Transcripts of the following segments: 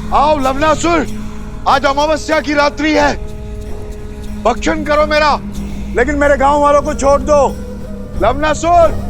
आओ लवनासुर, आज अमावस्या की रात्रि है, भक्षण करो मेरा, लेकिन मेरे गांव वालों को छोड़ दो। लवनासुर!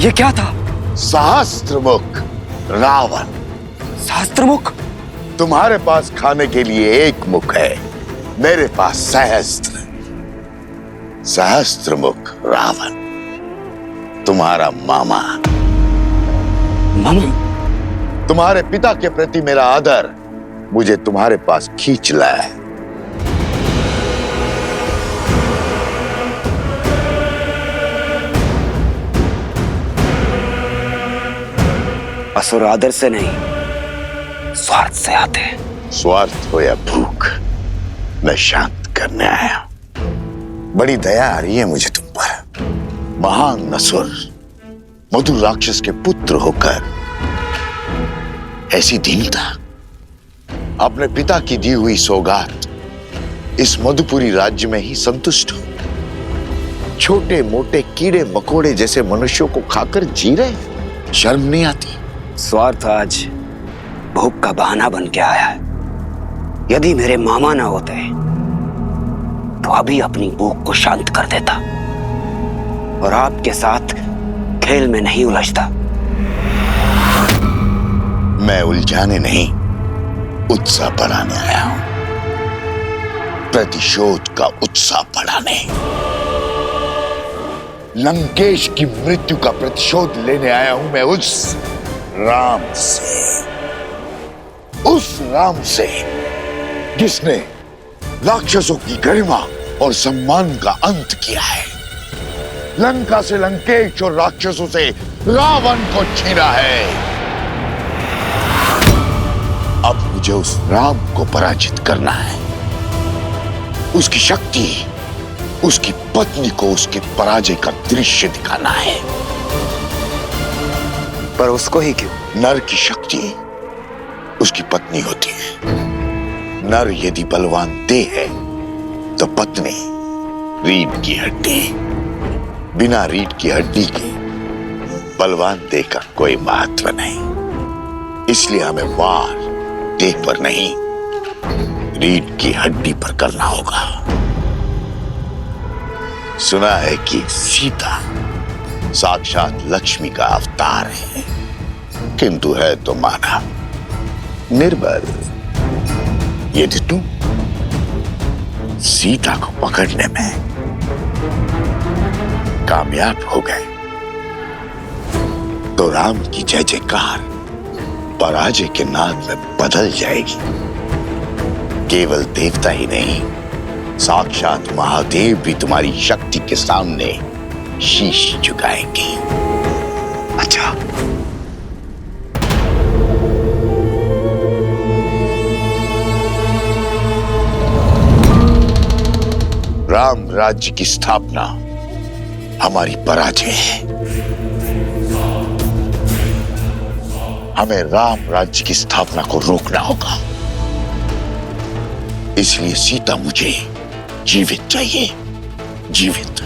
ये क्या था? सहस्त्रमुख रावण। सहस्त्रमुख? तुम्हारे पास खाने के लिए एक मुख है, मेरे पास सहस्त्र। सहस्त्रमुख रावण तुम्हारा मामा। मामा? तुम्हारे पिता के प्रति मेरा आदर मुझे तुम्हारे पास खींच लाया है। असुर आदर से नहीं, स्वार्थ से आते हैं। स्वार्थ हो या भूख, मैं शांत करने आया हूं। बड़ी दया आ रही है मुझे तुम पर। महान असुर, मधुर राक्षस के पुत्र होकर ऐसी दीनता। अपने पिता की दी हुई सौगात इस मधुपुरी राज्य में ही संतुष्ट हो। छोटे मोटे कीड़े मकोड़े जैसे मनुष्यों को खाकर जी रहे, शर्म नहीं आती? स्वार्थ आज भूख का बहाना बन के आया है। यदि मेरे मामा ना होते तो अभी अपनी भूख को शांत कर देता और आपके साथ खेल में नहीं उलझता। मैं उलझाने नहीं, उत्साह बढ़ाने आया हूं। प्रतिशोध का उत्साह बढ़ाने। लंकेश की मृत्यु का प्रतिशोध लेने आया हूं मैं उस राम से, उस राम से जिसने राक्षसों की गरिमा और सम्मान का अंत किया है, लंका से लंकेश और राक्षसों से रावण को छीना है। अब मुझे उस राम को पराजित करना है। उसकी शक्ति, उसकी पत्नी को उसके पराजय का दृश्य दिखाना है। पर उसको ही क्यों? नर की शक्ति उसकी पत्नी होती है। नर यदि बलवान देह है तो पत्नी रीढ़ की हड्डी। बिना रीढ़ की हड्डी के बलवान देह का कोई महत्व नहीं। इसलिए हमें वार देह पर नहीं, रीढ़ की हड्डी पर करना होगा। सुना है कि सीता साक्षात लक्ष्मी का अवतार है, किंतु है तो मानव, निर्बल। यदि तुम सीता को पकड़ने में कामयाब हो गए तो राम की जय जयकार पराजय के नाद में बदल जाएगी। केवल देवता ही नहीं, साक्षात महादेव भी तुम्हारी शक्ति के सामने शीश झुकाएंगे। अच्छा, राम राज्य की स्थापना हमारी पराजय है। हमें राम राज्य की स्थापना को रोकना होगा। इसलिए सीता मुझे जीवित चाहिए, जीवित।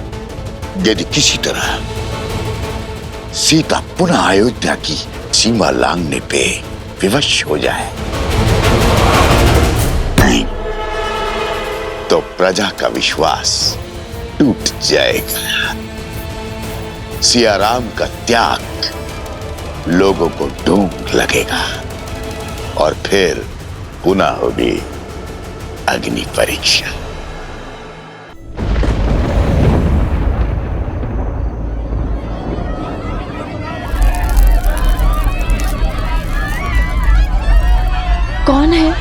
यदि किसी तरह सीता पुनः अयोध्या की सीमा लांघने पे विवश हो जाए, नहीं तो प्रजा का विश्वास टूट जाएगा। सियाराम का त्याग लोगों को ढूंढ लगेगा। और फिर पुनः होगी अग्नि परीक्षा। कौन है?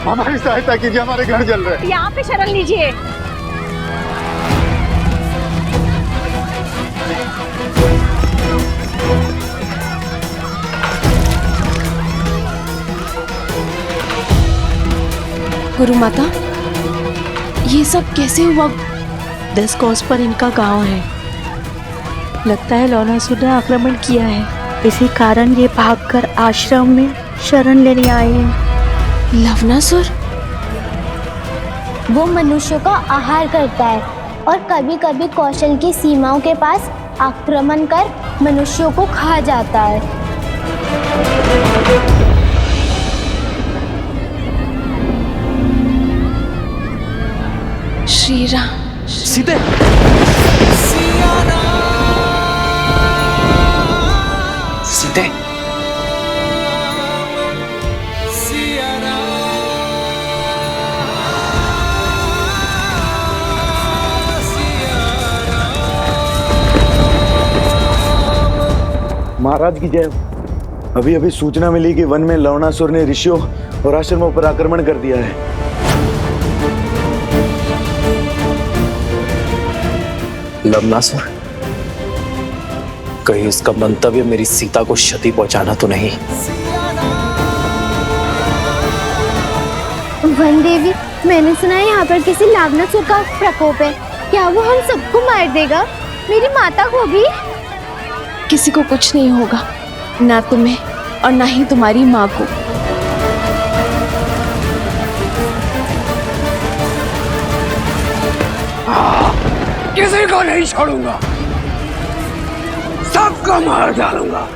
हमारी सहायता कीजिए, हमारे घर जल रहे हैं। यहाँ पे शरण लीजिए। गुरु माता, ये सब कैसे हुआ? 10 कोस पर इनका गांव है। लगता है लवणासुर ने आक्रमण किया है, इसी कारण ये भागकर आश्रम में शरण लेने आए हैं। लवणासुर? वो मनुष्यों का आहार करता है और कभी कभी कौशल की सीमाओं के पास आक्रमण कर मनुष्यों को खा जाता है। श्री राम। सीते, सीते, महाराज की जय। अभी अभी सूचना मिली कि वन में लवणासुर ने ऋषियों और आश्रमों पर आक्रमण कर दिया है। लवणासुर, कहीं उसका मंतव्य मेरी सीता को क्षति पहुंचाना तो नहीं? वन देवी, मैंने सुना है यहाँ पर किसी लवणासुर का प्रकोप है। क्या वो हम सबको मार देगा? मेरी माता को भी? किसी को कुछ नहीं होगा, ना तुम्हें और ना ही तुम्हारी माँ को। किसी को नहीं छोड़ूंगा, सबको मार डालूंगा।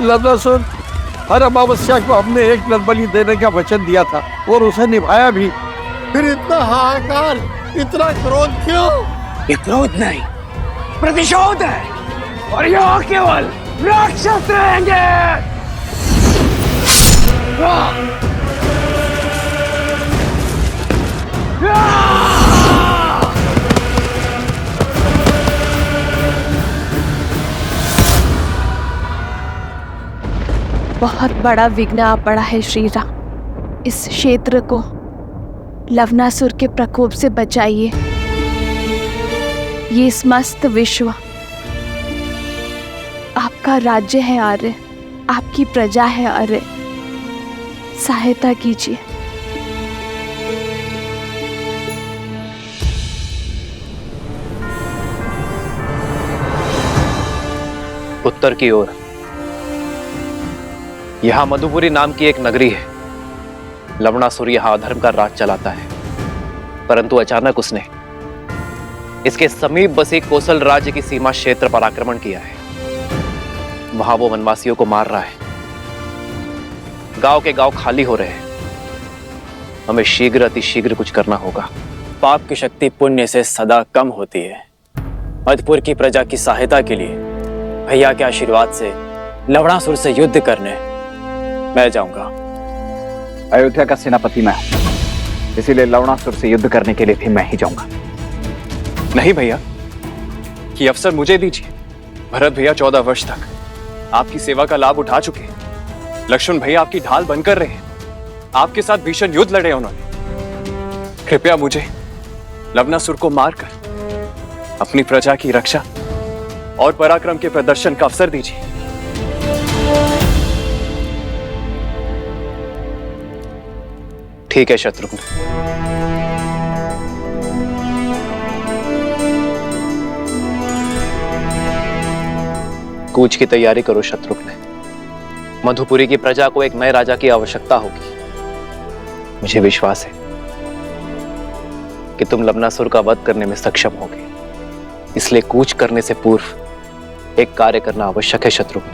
लवणासुर, हर अमावस्या को हमने एक नर बलि देने का वचन दिया था और उसे निभाया भी। फिर इतना हाहाकार, इतना क्रोध क्यों? ये क्रोध नहीं, प्रतिशोध है। और यहाँ केवल राक्षस रहेंगे। बहुत बड़ा विघ्न आ पड़ा है श्री राम। इस क्षेत्र को लवणासुर के प्रकोप से बचाइए। ये समस्त विश्व आपका राज्य है आर्य, आपकी प्रजा है आर्य। सहायता कीजिए। उत्तर की ओर यहां मधुपुरी नाम की एक नगरी है। लवणासुर यहां अधर्म का राज चलाता है, परंतु अचानक उसने इसके समीप बसे कोसल राज्य की सीमा क्षेत्र पर आक्रमण किया है। वहां वो वनवासियों को मार रहा है। गांव के गांव खाली हो रहे हैं। हमें शीघ्र अतिशीघ्र कुछ करना होगा। पाप की शक्ति पुण्य से सदा कम होती है। मधुपुर की प्रजा की सहायता के लिए भैया के आशीर्वाद से लवणासुर से युद्ध करने मैं जाऊंगा। अयोध्या का सेनापति मैं हूं, इसीलिए लवणासुर से युद्ध करने के लिए भी मैं ही जाऊंगा। नहीं भैया, ये अवसर मुझे दीजिए। भरत भैया 14 वर्ष तक आपकी सेवा का लाभ उठा चुके हैं। लक्ष्मण भैया आपकी ढाल बनकर रहे हैं। आपके साथ भीषण युद्ध लड़े उन्होंने। कृपया मुझे लवणासुर को मारकर अपनी प्रजा की रक्षा और पराक्रम के प्रदर्शन का अवसर दीजिए। ठीक है शत्रुघ्न, कूच की तैयारी करो शत्रुघ्न। मधुपुरी की प्रजा को एक नए राजा की आवश्यकता होगी। मुझे विश्वास है कि तुम लवणासुर का वध करने में सक्षम होगे, इसलिए कूच करने से पूर्व एक कार्य करना आवश्यक है शत्रुघ्न।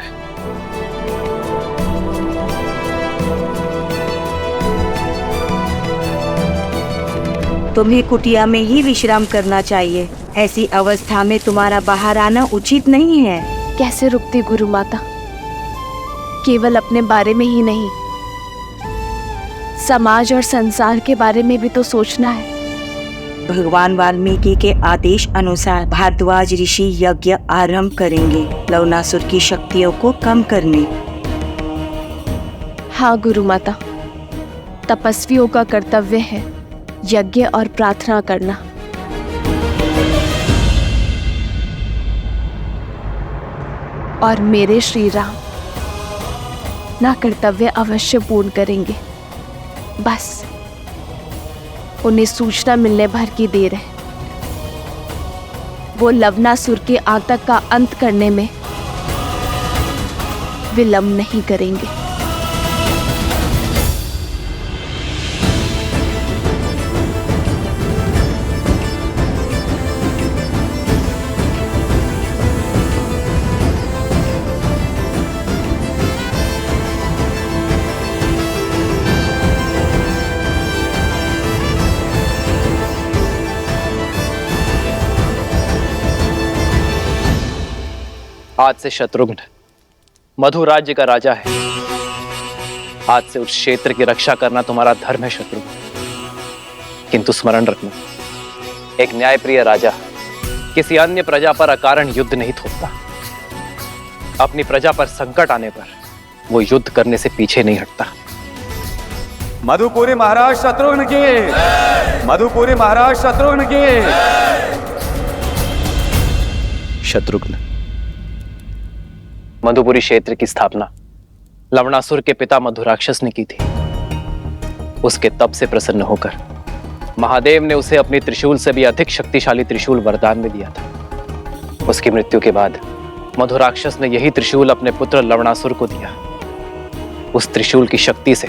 तुम्हें कुटिया में ही विश्राम करना चाहिए। ऐसी अवस्था में तुम्हारा बाहर आना उचित नहीं है। कैसे रुकती गुरु माता? केवल अपने बारे में ही नहीं, समाज और संसार के बारे में भी तो सोचना है। भगवान वाल्मीकि के आदेश अनुसार भारद्वाज ऋषि यज्ञ आरंभ करेंगे लवणासुर की शक्तियों को कम करने। हाँ गुरु माता, तपस्वियों का कर्तव्य है यज्ञ और प्रार्थना करना। और मेरे श्री राम ना कर्तव्य अवश्य पूर्ण करेंगे। बस उन्हें सूचना मिलने भर की देर है। वो लवणासुर के आतंक का अंत करने में विलंब नहीं करेंगे। आज से शत्रुघ्न मधु राज्य का राजा है। आज से उस क्षेत्र की रक्षा करना तुम्हारा धर्म है शत्रुघ्न। किंतु स्मरण रखना, एक न्यायप्रिय राजा किसी अन्य प्रजा पर अकारण युद्ध नहीं थोपता। अपनी प्रजा पर संकट आने पर वो युद्ध करने से पीछे नहीं हटता। मधुपुरी महाराज शत्रुघ्न की, मधुपुरी महाराज शत्रुघ्न की। शत्रुघ्न, मधुपुरी क्षेत्र की स्थापना लवणासुर के पिता मधुराक्षस ने की थी। उसके तप से प्रसन्न होकर महादेव ने उसे अपनी त्रिशूल से भी अधिक शक्तिशाली त्रिशूल वरदान में दिया था। उसकी मृत्यु के बाद मधुराक्षस ने यही त्रिशूल अपने पुत्र लवणासुर को दिया। उस त्रिशूल की शक्ति से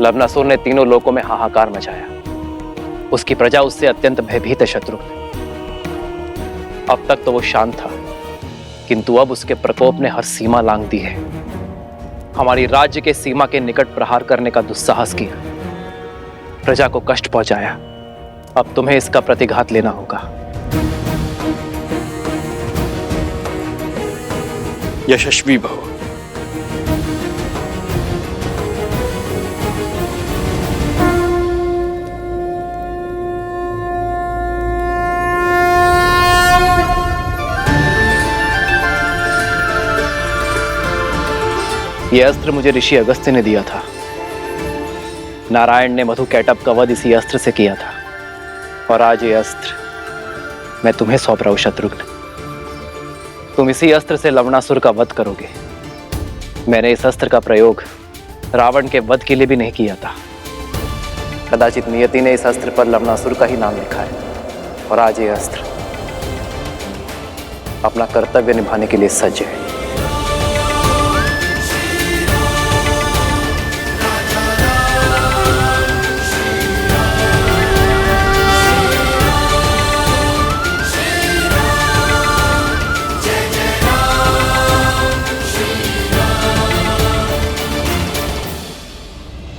लवणासुर ने तीनों लोकों में हाहाकार मचाया। उसकी प्रजा उससे अत्यंत भयभीत है शत्रुघ्न। अब तक तो वो शांत था, किंतु अब उसके प्रकोप ने हर सीमा लांघ दी है। हमारी राज्य के सीमा के निकट प्रहार करने का दुस्साहस किया, प्रजा को कष्ट पहुंचाया। अब तुम्हें इसका प्रतिघात लेना होगा। यशस्वी भव। यह अस्त्र मुझे ऋषि अगस्त्य ने दिया था। नारायण ने मधु कैटभ का वध इसी अस्त्र से किया था, और आज ये अस्त्र मैं तुम्हें सौंप रहा हूं शत्रुघ्न। तुम इसी अस्त्र से लवणासुर का वध करोगे। मैंने इस अस्त्र का प्रयोग रावण के वध के लिए भी नहीं किया था। कदाचित नियति ने इस अस्त्र पर लवणासुर का ही नाम लिखा है, और आज ये अस्त्र अपना कर्तव्य निभाने के लिए सज्ज है।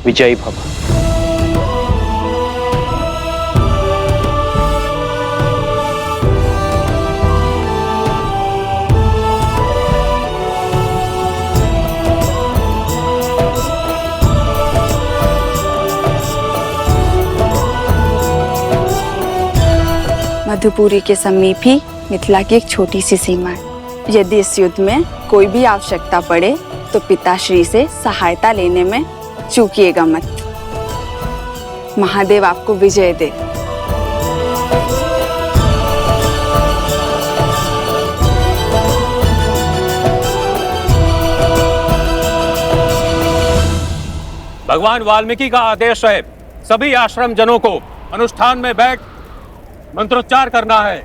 विजयी भव। मधुपुरी के समीप ही मिथिला की एक छोटी सी सीमा है। यदि इस युद्ध में कोई भी आवश्यकता पड़े तो पिताश्री से सहायता लेने में चूकिएगा मत। महादेव आपको विजय दे। भगवान वाल्मीकि का आदेश है, सभी आश्रम जनों को अनुष्ठान में बैठ मंत्रोच्चार करना है।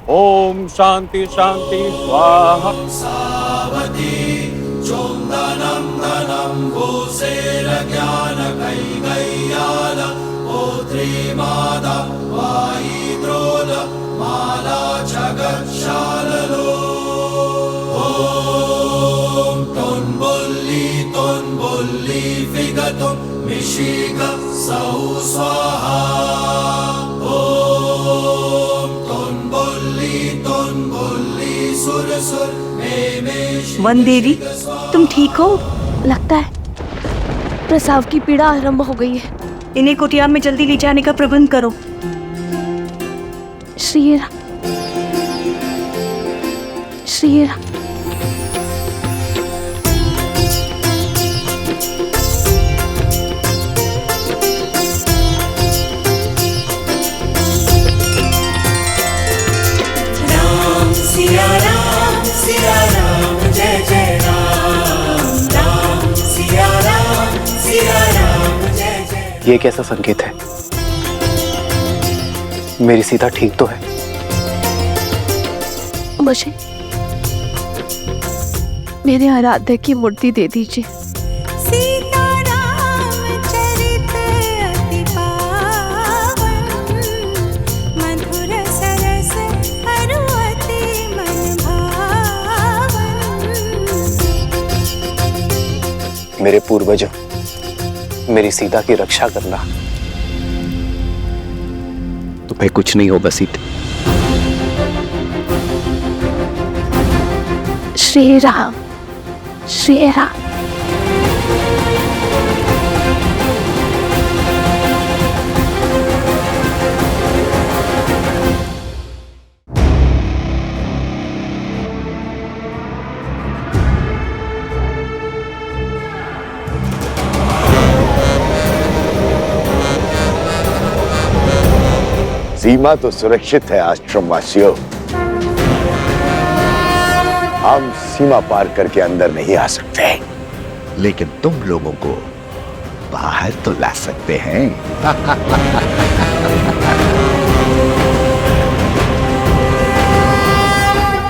ओम शांति शांति स्वाहा। वन देवी, तुम ठीक हो? लगता है प्रसव की पीड़ा आरंभ हो गई है। इन्हें कुटिया में जल्दी ले जाने का प्रबंध करो। श्री राम, श्री राम। ये कैसा संकेत है? मेरी सीता ठीक तो है? मुझे मेरे आराध्य की मूर्ति दे दीजिए। मेरे पूर्वजों, मेरी सीता की रक्षा करना। तुम्हें कुछ नहीं होगा सीता। श्री राम, श्री राम। सीमा तो सुरक्षित है आश्रम वासियों। हम सीमा पार करके अंदर नहीं आ सकते, लेकिन तुम लोगों को बाहर तो ला सकते हैं।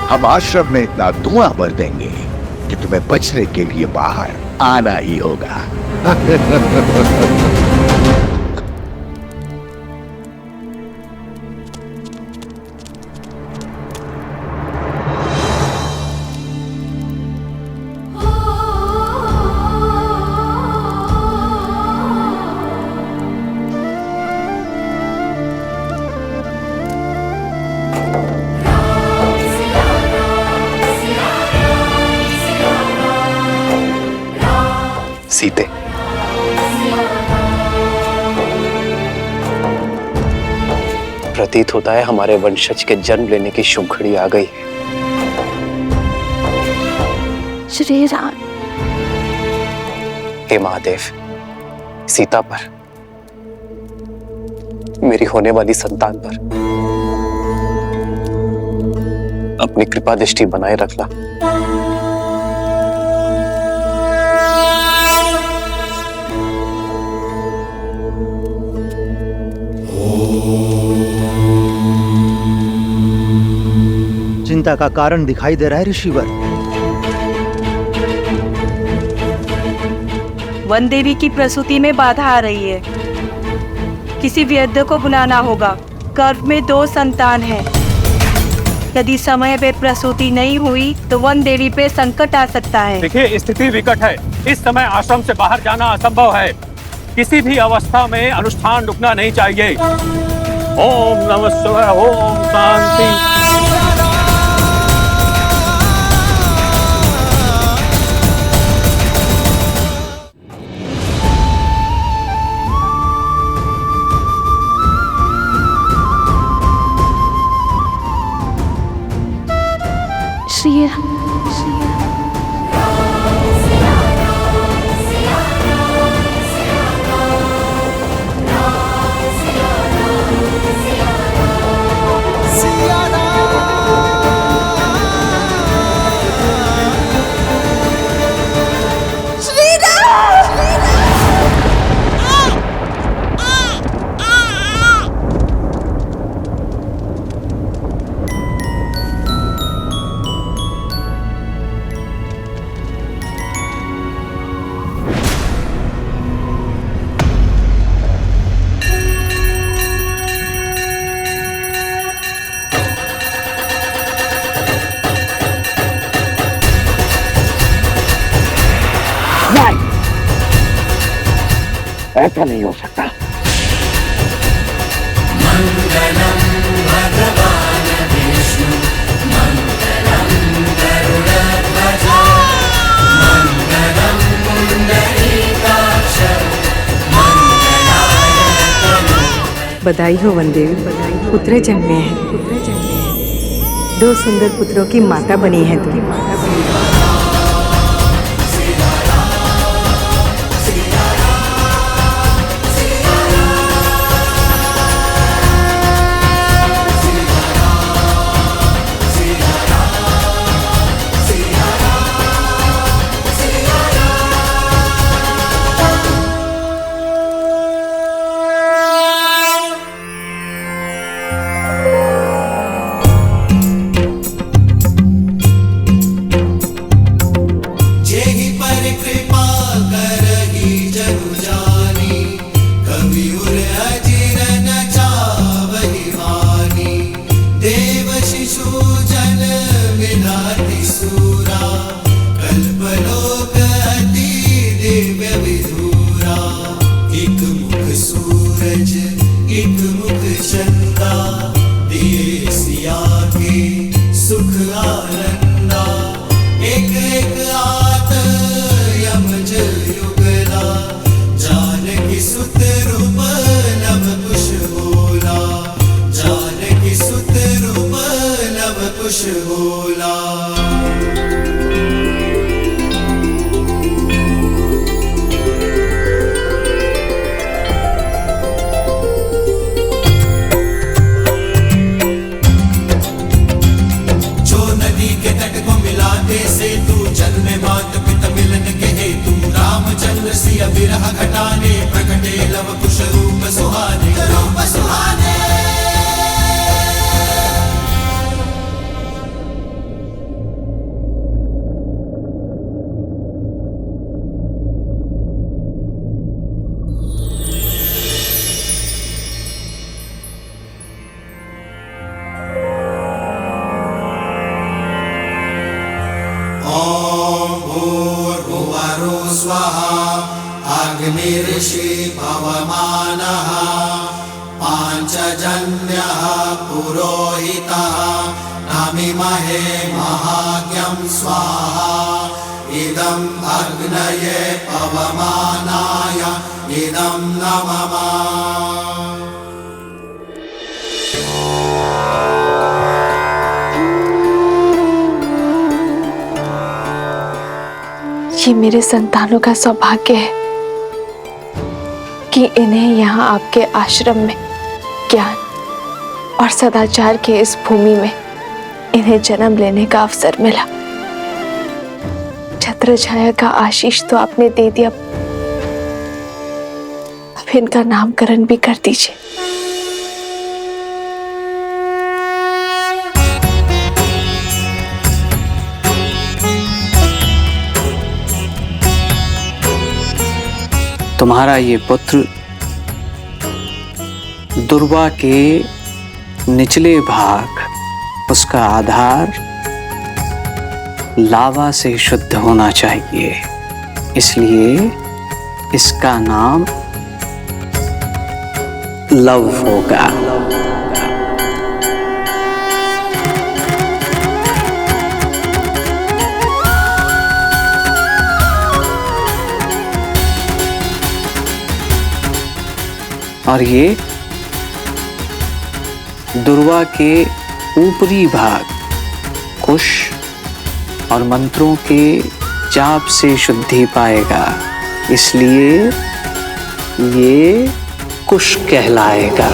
हम आश्रम में इतना धुआं भर देंगे कि तुम्हें बचने के लिए बाहर आना ही होगा। सीते, प्रतीत होता है हमारे वंशज के जन्म लेने की शुभ घड़ी आ गई है। श्री राम। हे महादेव, सीता पर, मेरी होने वाली संतान पर अपनी कृपा दृष्टि बनाए रखना। चिंता का कारण दिखाई दे रहा है ऋषिवर। वन देवी की प्रसूति में बाधा आ रही है। किसी वैद्य को बुलाना होगा। गर्भ में 2 संतान हैं। यदि समय पे प्रसूति नहीं हुई तो वन देवी पे संकट आ सकता है। देखिए, स्थिति विकट है। इस समय आश्रम से बाहर जाना असंभव है। किसी भी अवस्था में अनुष्ठान रुकना नहीं चाहिए। ओम नमः शिवाय। ओम शांति। श्री राम, श्री राम। ऐसा नहीं हो सकता। बधाई हो वनदेवी, पुत्र जन्मे हैं। 2 सुंदर पुत्रों की माता बनी है तुम। ये मेरे संतानों का सौभाग्य है कि इन्हें यहाँ आपके आश्रम में ज्ञान और सदाचार के इस भूमि में इन्हें जन्म लेने का अवसर मिला। छत्र छाया का आशीष तो आपने दे दिया, अब इनका नामकरण भी कर दीजिए। तुम्हारा ये पुत्र दुर्वा के निचले भाग, उसका आधार लावा से शुद्ध होना चाहिए, इसलिए इसका नाम लव होगा। और ये दुर्वा के ऊपरी भाग कुश और मंत्रों के जाप से शुद्धि पाएगा, इसलिए ये कुश कहलाएगा।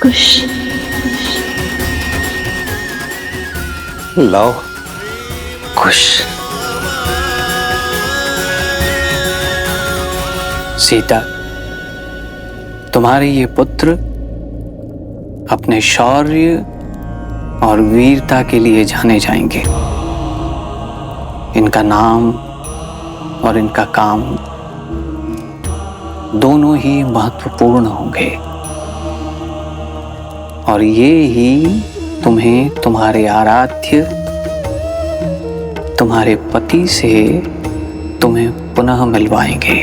कुश लव कुश सीता, तुम्हारे ये पुत्र अपने शौर्य और वीरता के लिए जाने जाएंगे। इनका नाम और इनका काम दोनों ही महत्वपूर्ण होंगे और ये ही तुम्हें तुम्हारे आराध्य, तुम्हारे पति से तुम्हें पुनः मिलवाएंगे।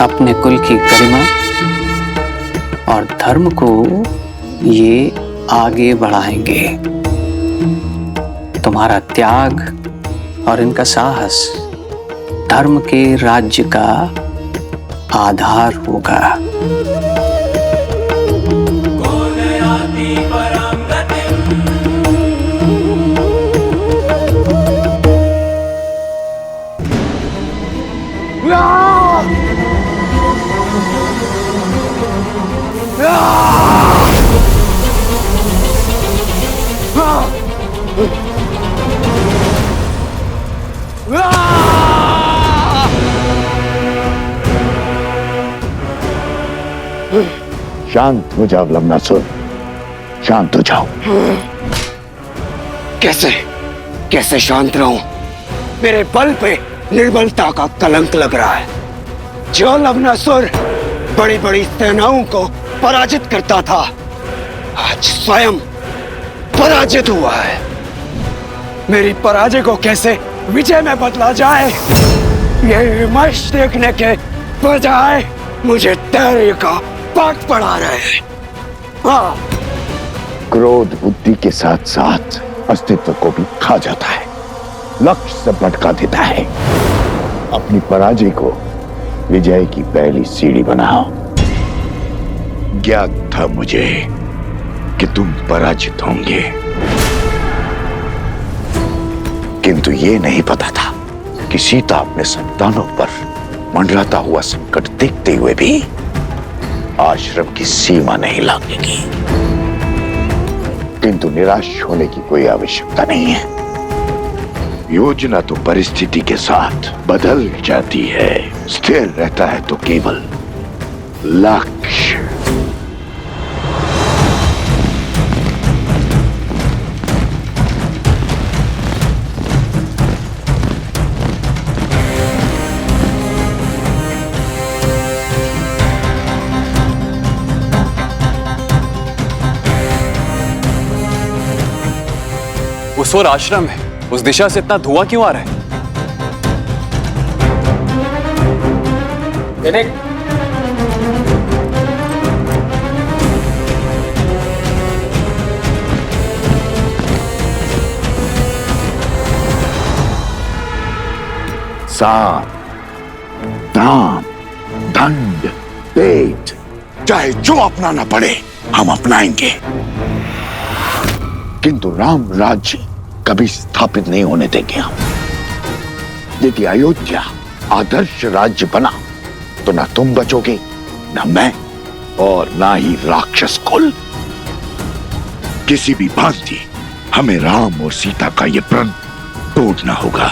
अपने कुल की गरिमा और धर्म को ये आगे बढ़ाएंगे। तुम्हारा त्याग और इनका साहस धर्म के राज्य का आधार होगा। शांत हो जाओ लवणासुर, शांत हो जाओ। कैसे कैसे शांत रहूं? मेरे बल पे निर्बलता का कलंक लग रहा है। जो लवणासुर बड़ी बड़ी सेनाओं को पराजित करता था, आज स्वयं पराजित हुआ है। मेरी पराजय को कैसे विजय में बदला जाए, ये विमर्श देखने के बजाय मुझे धैर्य का पाठ पढ़ा रहे हैं। हाँ, क्रोध बुद्धि के साथ साथ अस्तित्व को भी खा जाता है, लक्ष्य से भटका देता है। अपनी पराजय को विजय की पहली सीढ़ी बनाओ। ज्ञात था मुझे कि तुम पराजित होंगे, किंतु ये नहीं पता था कि सीता अपने संतानों पर मंडराता हुआ संकट देखते हुए भी आश्रम की सीमा नहीं लांघेगी। किंतु निराश होने की कोई आवश्यकता नहीं है। योजना तो परिस्थिति के साथ बदल जाती है, स्थिर रहता है तो केवल लक्ष्य। उस ओर आश्रम है, उस दिशा से इतना धुआं क्यों आ रहा है? साम, दाम, दंड, पेट, चाहे जो अपनाना पड़े हम अपनाएंगे, किंतु राम राज्य कभी स्थापित नहीं होने देंगे हम। यदि अयोध्या आदर्श राज्य बना तो ना तुम बचोगे, ना मैं, और ना ही राक्षस कुल। किसी भी भांति हमें राम और सीता का ये प्रण तोड़ना होगा,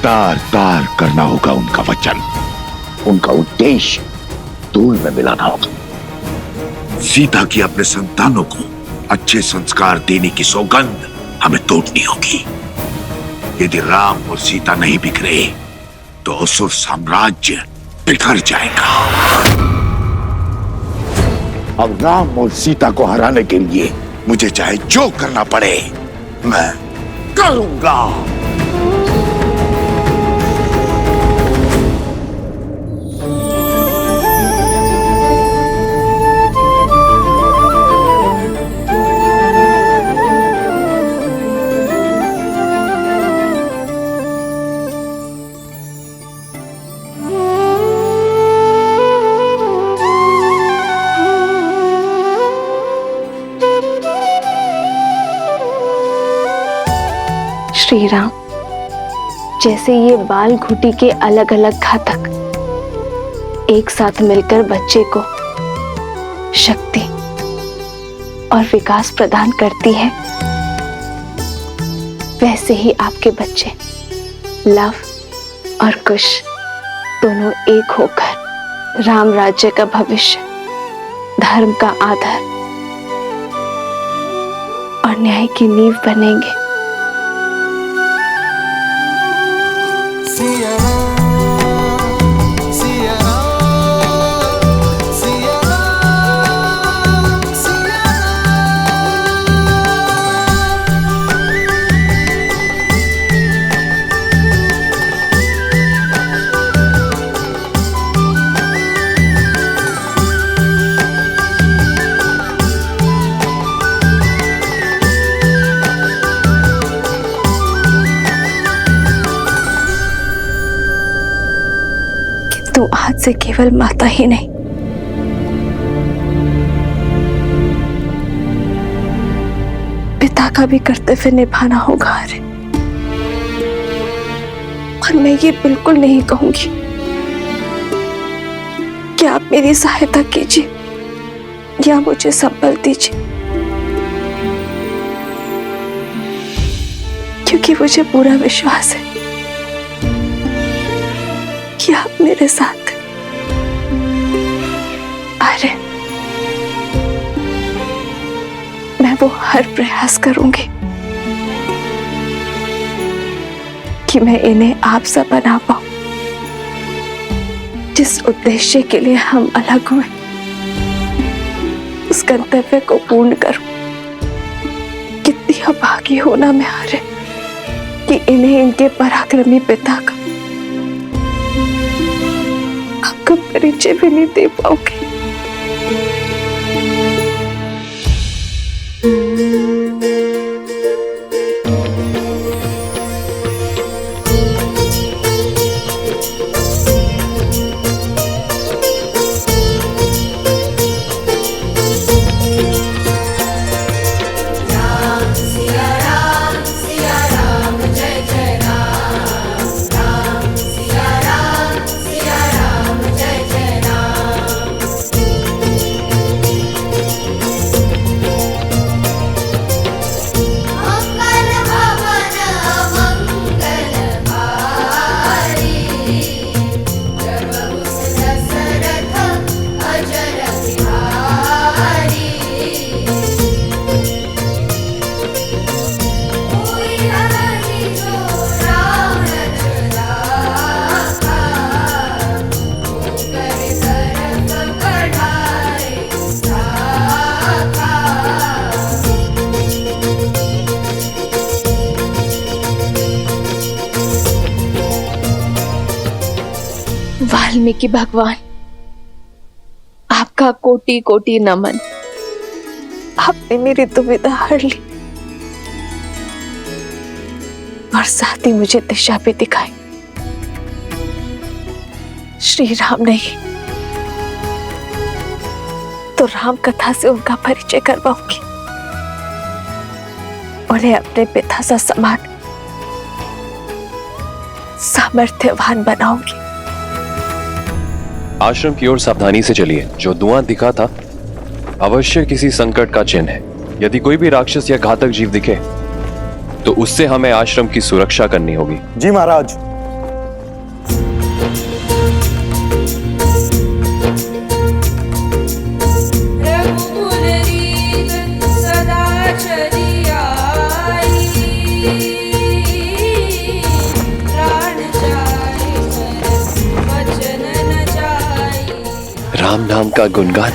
तार तार करना होगा उनका वचन, उनका उद्देश्य धूल में मिलाना होगा। सीता की अपने संतानों को अच्छे संस्कार देने की सौगंध हमें तोड़नी होगी। यदि राम और सीता नहीं बिखरे तो असुर साम्राज्य बिखर जाएगा। अब राम और सीता को हराने के लिए मुझे चाहे जो करना पड़े मैं करूंगा। श्री राम, जैसे ये बाल घुटी के अलग अलग घातक एक साथ मिलकर बच्चे को शक्ति और विकास प्रदान करती है, वैसे ही आपके बच्चे लव और कुश दोनों एक होकर राम राज्य का भविष्य, धर्म का आधार और न्याय की नींव बनेंगे। तू आज से केवल माता ही नहीं, पिता का भी कर्तव्य निभाना होगा। अरे, और मैं ये बिल्कुल नहीं कहूंगी कि आप मेरी सहायता कीजिए या मुझे संबल दीजिए, क्योंकि मुझे पूरा विश्वास है कि आप मेरे साथ। अरे, मैं वो हर प्रयास करूंगी कि मैं इन्हें आप सा बना पाऊं, जिस उद्देश्य के लिए हम अलग हुए, उस गंतव्य को पूर्ण करूं। कितनी अभागी होना मैं हारे कि इन्हें इनके पराक्रमी पिता का आपका परिचय भी नहीं दे पाओगे। वाल्मीकि भगवान, आपका कोटि कोटि नमन। आपने मेरी दुविधा हर ली और साथ ही मुझे दिशा भी दिखाई। श्री राम नहीं तो राम कथा से उनका परिचय करवाऊंगी, उन्हें अपने पिता सा समान सामर्थ्यवान बनाऊंगी। आश्रम की ओर सावधानी से चलिए। जो धुआं दिखा था अवश्य किसी संकट का चिन्ह है। यदि कोई भी राक्षस या घातक जीव दिखे तो उससे हमें आश्रम की सुरक्षा करनी होगी। जी महाराज। राम नाम का गुणगान।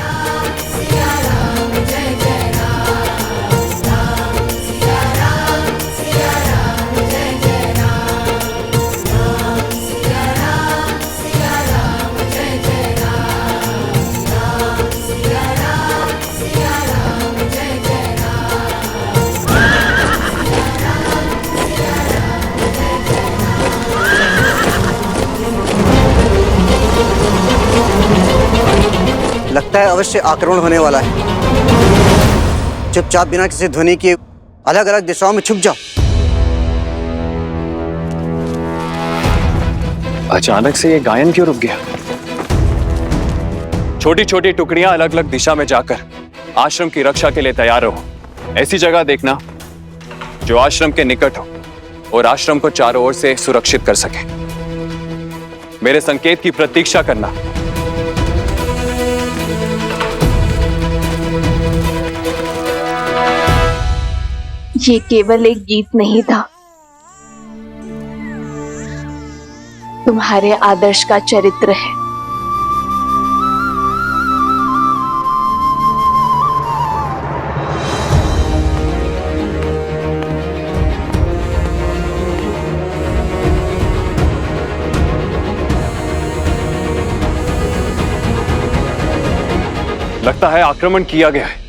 लगता है अवश्य आक्रमण होने वाला है। चुपचाप बिना किसी ध्वनि के अलग अलग दिशाओं में छुप जाओ। अचानक से ये गायन क्यों रुक गया? छोटी छोटी टुकड़ियां अलग अलग दिशा में जाकर आश्रम की रक्षा के लिए तैयार रहो। ऐसी जगह देखना जो आश्रम के निकट हो और आश्रम को चारों ओर से सुरक्षित कर सके। मेरे संकेत की प्रतीक्षा करना। ये केवल एक गीत नहीं था, तुम्हारे आदर्श का चरित्र है। लगता है आक्रमण किया गया है।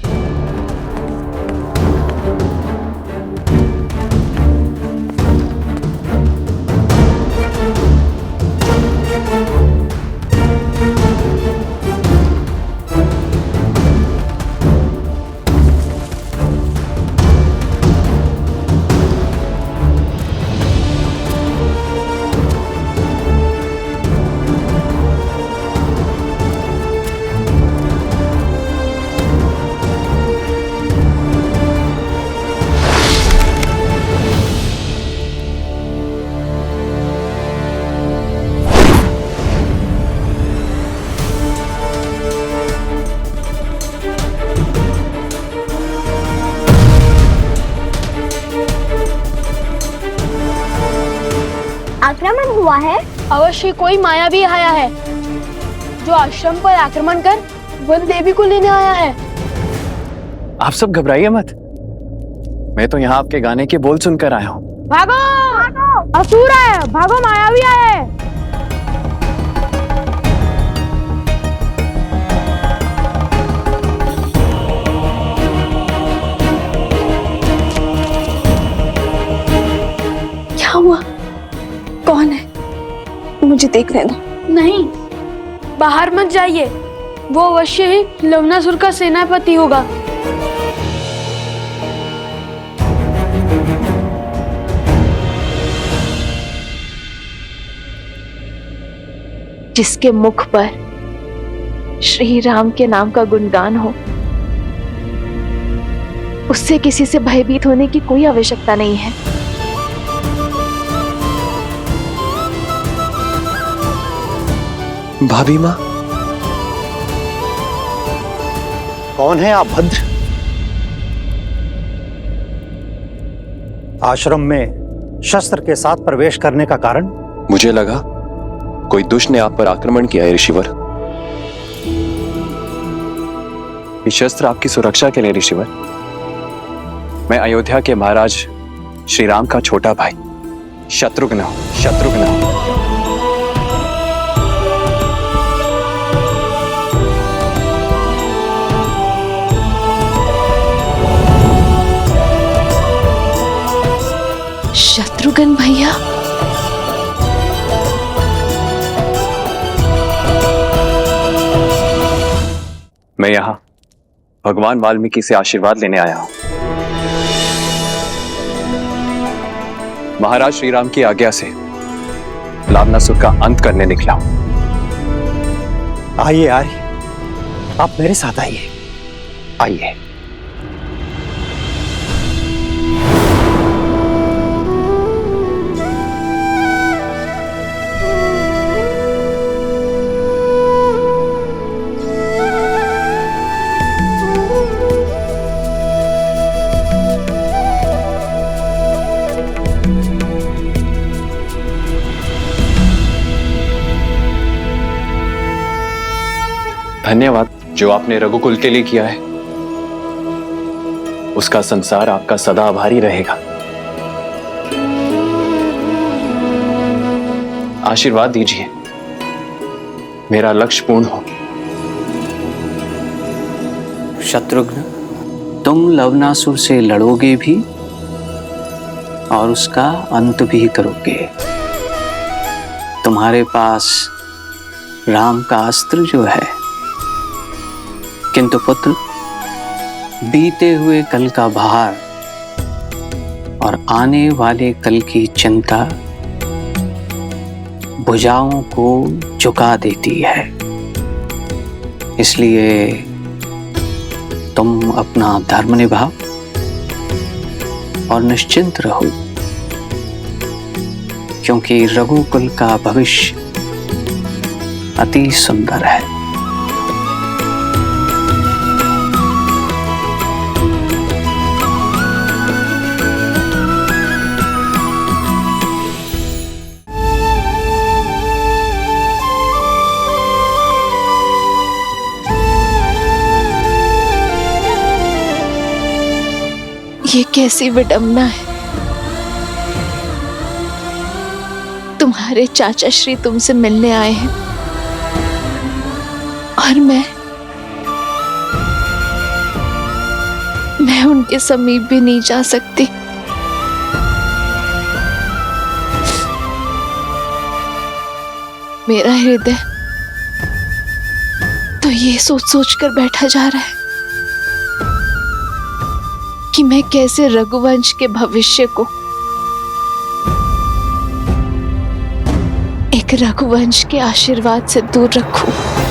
आक्रमण हुआ है। अवश्य कोई मायावी आया है जो आश्रम पर आक्रमण कर वन देवी को लेने आया है। आप सब घबराइए मत, मैं तो यहाँ आपके गाने के बोल सुनकर आया हूँ। भागो, असुर है, भागो, मायावी आया है। क्या हुआ? कौन है? मुझे देखने दो। नहीं, बाहर मत जाइए, वो अवश्य ही लवणासुर का सेनापति होगा। जिसके मुख पर श्री राम के नाम का गुणगान हो, उससे किसी से भयभीत होने की कोई आवश्यकता नहीं है। भाभी माँ, कौन है आप भद्र? आश्रम में शस्त्र के साथ प्रवेश करने का कारण? मुझे लगा कोई दुष्ट ने आप पर आक्रमण किया है ऋषिवर। ये शस्त्र आपकी सुरक्षा के लिए ऋषिवर। मैं अयोध्या के महाराज श्री राम का छोटा भाई शत्रुघ्न हूं। शत्रुघ्न भैया, मैं यहाँ भगवान वाल्मीकि से आशीर्वाद लेने आया हूं। महाराज श्री राम की आज्ञा से लवणासुर का अंत करने निकला हूं। आइए आइए, आप मेरे साथ आइए। आइए। धन्यवाद जो आपने रघुकुल के लिए किया है, उसका संसार आपका सदा आभारी रहेगा। आशीर्वाद दीजिए मेरा लक्ष्य पूर्ण हो। शत्रुघ्न, तुम लवणासुर से लड़ोगे भी और उसका अंत भी करोगे। तुम्हारे पास राम का अस्त्र जो है, किंतु पुत्र, बीते हुए कल का भार और आने वाले कल की चिंता भुजाओं को झुका देती है। इसलिए तुम अपना धर्म निभाओ और निश्चिंत रहो, क्योंकि रघुकुल का भविष्य अति सुंदर है। ये कैसी विडंबना है। तुम्हारे चाचा श्री तुमसे मिलने आए हैं और मैं उनके समीप भी नहीं जा सकती। मेरा हृदय तो ये सोच सोच कर बैठा जा रहा है कि मैं कैसे रघुवंश के भविष्य को एक रघुवंश के आशीर्वाद से दूर रखूं।